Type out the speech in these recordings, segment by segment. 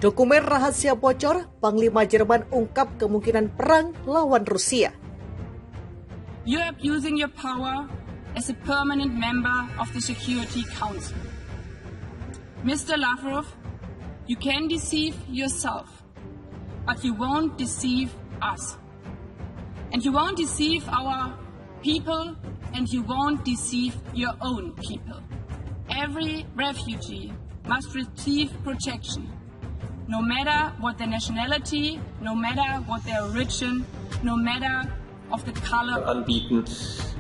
Dokumen rahasia bocor, Panglima Jerman ungkap kemungkinan perang lawan Rusia. You are abusing your power as a permanent member of the Security Council. Mr. Lavrov, you can deceive yourself, but you won't deceive us. And you won't deceive our people, and you won't deceive your own people. Every refugee must receive protection, no matter what their nationality, no matter what their origin, no matter of the color. Anbieten.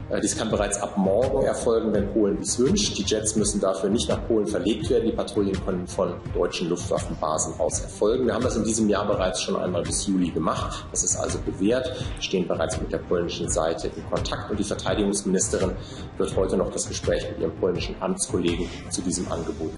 Dies kann bereits ab morgen erfolgen, wenn Polen dies wünscht. Die Jets müssen dafür nicht nach Polen verlegt werden. Die Patrouillen können von deutschen Luftwaffenbasen aus erfolgen. Wir haben das in diesem Jahr bereits schon einmal bis Juli gemacht. Das ist also bewährt. Wir stehen bereits mit der polnischen Seite in Kontakt und die Verteidigungsministerin wird heute noch das Gespräch mit ihrem polnischen Amtskollegen zu diesem Angebot.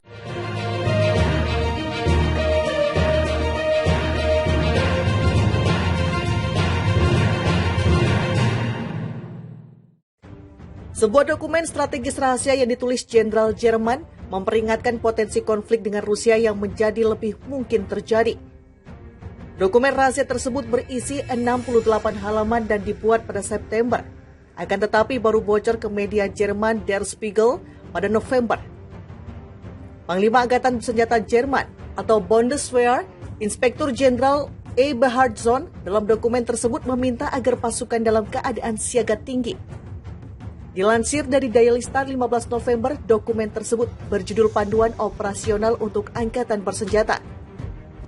Sebuah dokumen strategis rahasia yang ditulis Jenderal Jerman memperingatkan potensi konflik dengan Rusia yang menjadi lebih mungkin terjadi. Dokumen rahasia tersebut berisi 68 halaman dan dibuat pada September. Akan tetapi baru bocor ke media Jerman Der Spiegel pada November. Panglima Angkatan Bersenjata Jerman atau Bundeswehr, Inspektur Jenderal Eberhardsson dalam dokumen tersebut meminta agar pasukan dalam keadaan siaga tinggi. Dilansir dari Daily Star 15 November, dokumen tersebut berjudul Panduan Operasional untuk Angkatan Bersenjata.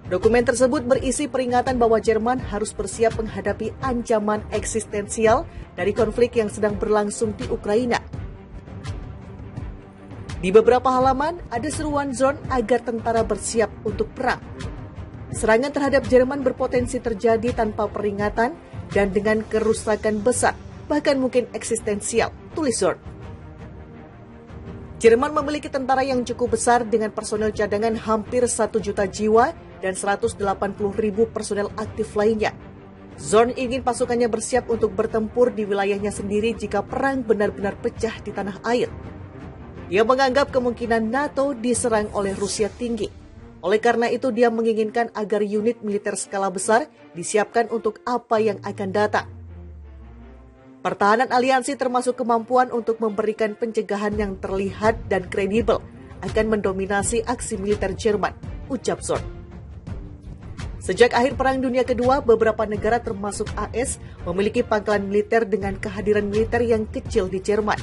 Dokumen tersebut berisi peringatan bahwa Jerman harus bersiap menghadapi ancaman eksistensial dari konflik yang sedang berlangsung di Ukraina. Di beberapa halaman, ada seruan Zorn agar tentara bersiap untuk perang. Serangan terhadap Jerman berpotensi terjadi tanpa peringatan dan dengan kerusakan besar, bahkan mungkin eksistensial, tulis Zorn. Jerman memiliki tentara yang cukup besar dengan personel cadangan hampir 1 juta jiwa dan 180.000 personel aktif lainnya. Zorn ingin pasukannya bersiap untuk bertempur di wilayahnya sendiri jika perang benar-benar pecah di tanah air. Dia menganggap kemungkinan NATO diserang oleh Rusia tinggi. Oleh karena itu, dia menginginkan agar unit militer skala besar disiapkan untuk apa yang akan datang. Pertahanan aliansi termasuk kemampuan untuk memberikan pencegahan yang terlihat dan kredibel akan mendominasi aksi militer Jerman, ucap Zorn. Sejak akhir Perang Dunia Kedua, beberapa negara termasuk AS memiliki pangkalan militer dengan kehadiran militer yang kecil di Jerman.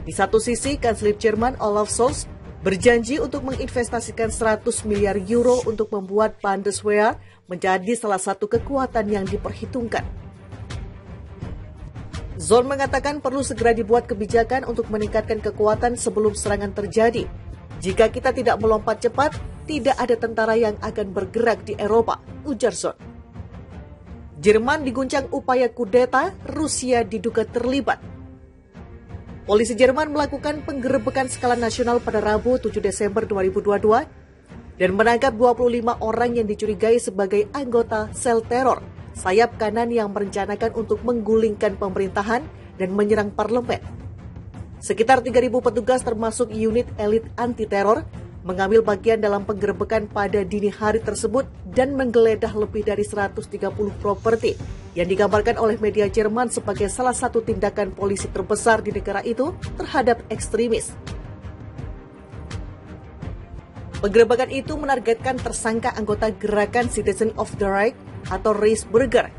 Di satu sisi, Kanselir Jerman Olaf Scholz berjanji untuk menginvestasikan 100 miliar euro untuk membuat Bundeswehr menjadi salah satu kekuatan yang diperhitungkan. Zorn mengatakan perlu segera dibuat kebijakan untuk meningkatkan kekuatan sebelum serangan terjadi. Jika kita tidak melompat cepat, tidak ada tentara yang akan bergerak di Eropa, ujar Zorn. Jerman diguncang upaya kudeta, Rusia diduga terlibat. Polisi Jerman melakukan penggerebekan skala nasional pada Rabu 7 Desember 2022 dan menangkap 25 orang yang dicurigai sebagai anggota sel teror sayap kanan yang merencanakan untuk menggulingkan pemerintahan dan menyerang parlemen. Sekitar 3.000 petugas termasuk unit elit anti-teror mengambil bagian dalam penggerebekan pada dini hari tersebut dan menggeledah lebih dari 130 properti yang digambarkan oleh media Jerman sebagai salah satu tindakan polisi terbesar di negara itu terhadap ekstremis. Penggerebekan itu menargetkan tersangka anggota gerakan Citizen of the Reich atau Reichsbürger.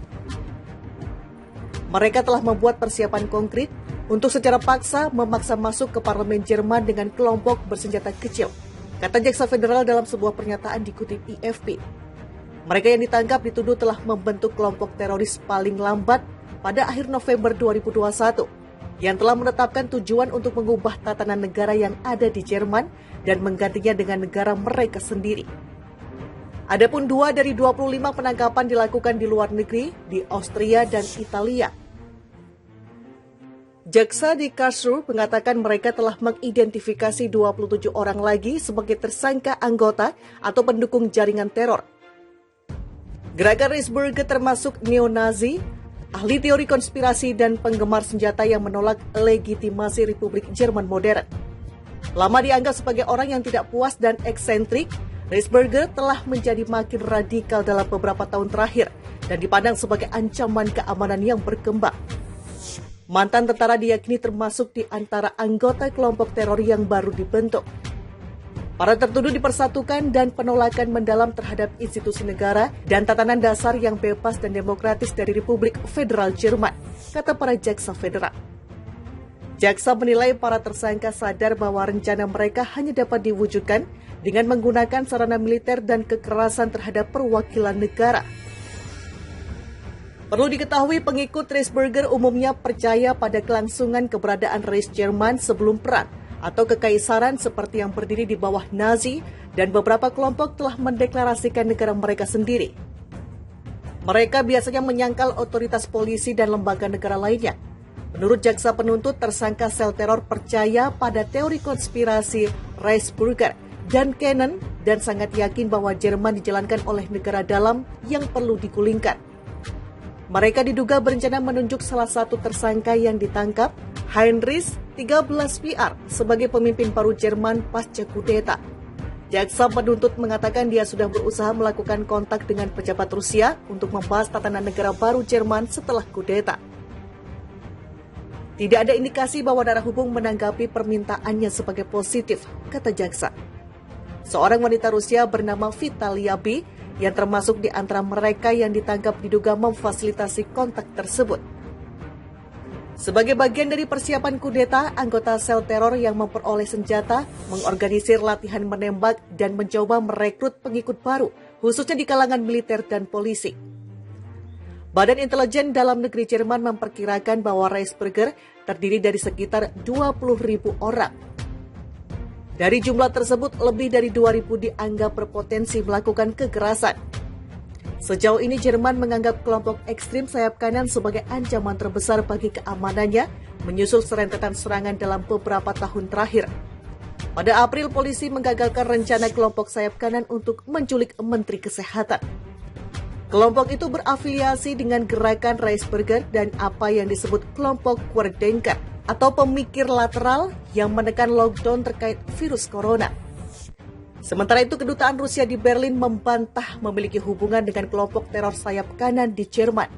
Mereka telah membuat persiapan konkret untuk secara paksa memaksa masuk ke parlemen Jerman dengan kelompok bersenjata kecil, kata Jaksa Federal dalam sebuah pernyataan dikutip IFP. Mereka yang ditangkap dituduh telah membentuk kelompok teroris paling lambat pada akhir November 2021 yang telah menetapkan tujuan untuk mengubah tatanan negara yang ada di Jerman dan menggantinya dengan negara mereka sendiri. Adapun 2 dari 25 penangkapan dilakukan di luar negeri, di Austria dan Italia. Jaksa di Karlsruhe mengatakan mereka telah mengidentifikasi 27 orang lagi sebagai tersangka anggota atau pendukung jaringan teror. Gerakan Reichsbürger termasuk neo-Nazi, ahli teori konspirasi dan penggemar senjata yang menolak legitimasi Republik Jerman modern. Lama dianggap sebagai orang yang tidak puas dan eksentrik, Reisberger telah menjadi makin radikal dalam beberapa tahun terakhir dan dipandang sebagai ancaman keamanan yang berkembang. Mantan tentara diyakini termasuk di antara anggota kelompok teror yang baru dibentuk. Para tertuduh dipersatukan dan penolakan mendalam terhadap institusi negara dan tatanan dasar yang bebas dan demokratis dari Republik Federal Jerman, kata para jaksa federal. Jaksa menilai para tersangka sadar bahwa rencana mereka hanya dapat diwujudkan dengan menggunakan sarana militer dan kekerasan terhadap perwakilan negara. Perlu diketahui pengikut Reisberger umumnya percaya pada kelangsungan keberadaan Reich Jerman sebelum perang atau kekaisaran seperti yang berdiri di bawah Nazi dan beberapa kelompok telah mendeklarasikan negara mereka sendiri. Mereka biasanya menyangkal otoritas polisi dan lembaga negara lainnya. Menurut jaksa penuntut, tersangka sel teror percaya pada teori konspirasi Reisberger dan Kennan dan sangat yakin bahwa Jerman dijalankan oleh negara dalam yang perlu digulingkan. Mereka diduga berencana menunjuk salah satu tersangka yang ditangkap, Heinrich 13 PR, sebagai pemimpin baru Jerman pasca kudeta. Jaksa penuntut mengatakan dia sudah berusaha melakukan kontak dengan pejabat Rusia untuk membahas tatanan negara baru Jerman setelah kudeta. Tidak ada indikasi bahwa darah hubung menanggapi permintaannya sebagai positif, kata jaksa. Seorang wanita Rusia bernama Vitalia B yang termasuk di antara mereka yang ditangkap diduga memfasilitasi kontak tersebut. Sebagai bagian dari persiapan kudeta, anggota sel teror yang memperoleh senjata mengorganisir latihan menembak dan mencoba merekrut pengikut baru, khususnya di kalangan militer dan polisi. Badan Intelijen Dalam Negeri Jerman memperkirakan bahwa Reisberger terdiri dari sekitar 20.000 orang. Dari jumlah tersebut, lebih dari 2.000 dianggap berpotensi melakukan kekerasan. Sejauh ini Jerman menganggap kelompok ekstrim sayap kanan sebagai ancaman terbesar bagi keamanannya, menyusul serentetan serangan dalam beberapa tahun terakhir. Pada April, polisi menggagalkan rencana kelompok sayap kanan untuk menculik Menteri Kesehatan. Kelompok itu berafiliasi dengan gerakan Reisberger dan apa yang disebut kelompok Querdenker atau pemikir lateral yang menekan lockdown terkait virus corona. Sementara itu, kedutaan Rusia di Berlin membantah memiliki hubungan dengan kelompok teror sayap kanan di Jerman.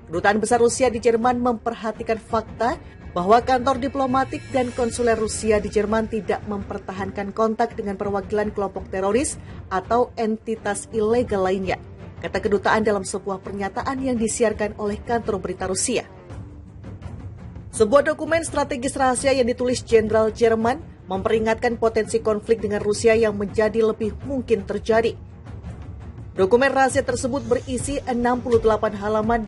Kedutaan besar Rusia di Jerman memperhatikan fakta bahwa kantor diplomatik dan konsuler Rusia di Jerman tidak mempertahankan kontak dengan perwakilan kelompok teroris atau entitas ilegal lainnya, kata kedutaan dalam sebuah pernyataan yang disiarkan oleh kantor berita Rusia. Sebuah dokumen strategis rahasia yang ditulis Jenderal Jerman memperingatkan potensi konflik dengan Rusia yang menjadi lebih mungkin terjadi. Dokumen rahasia tersebut berisi 68 halaman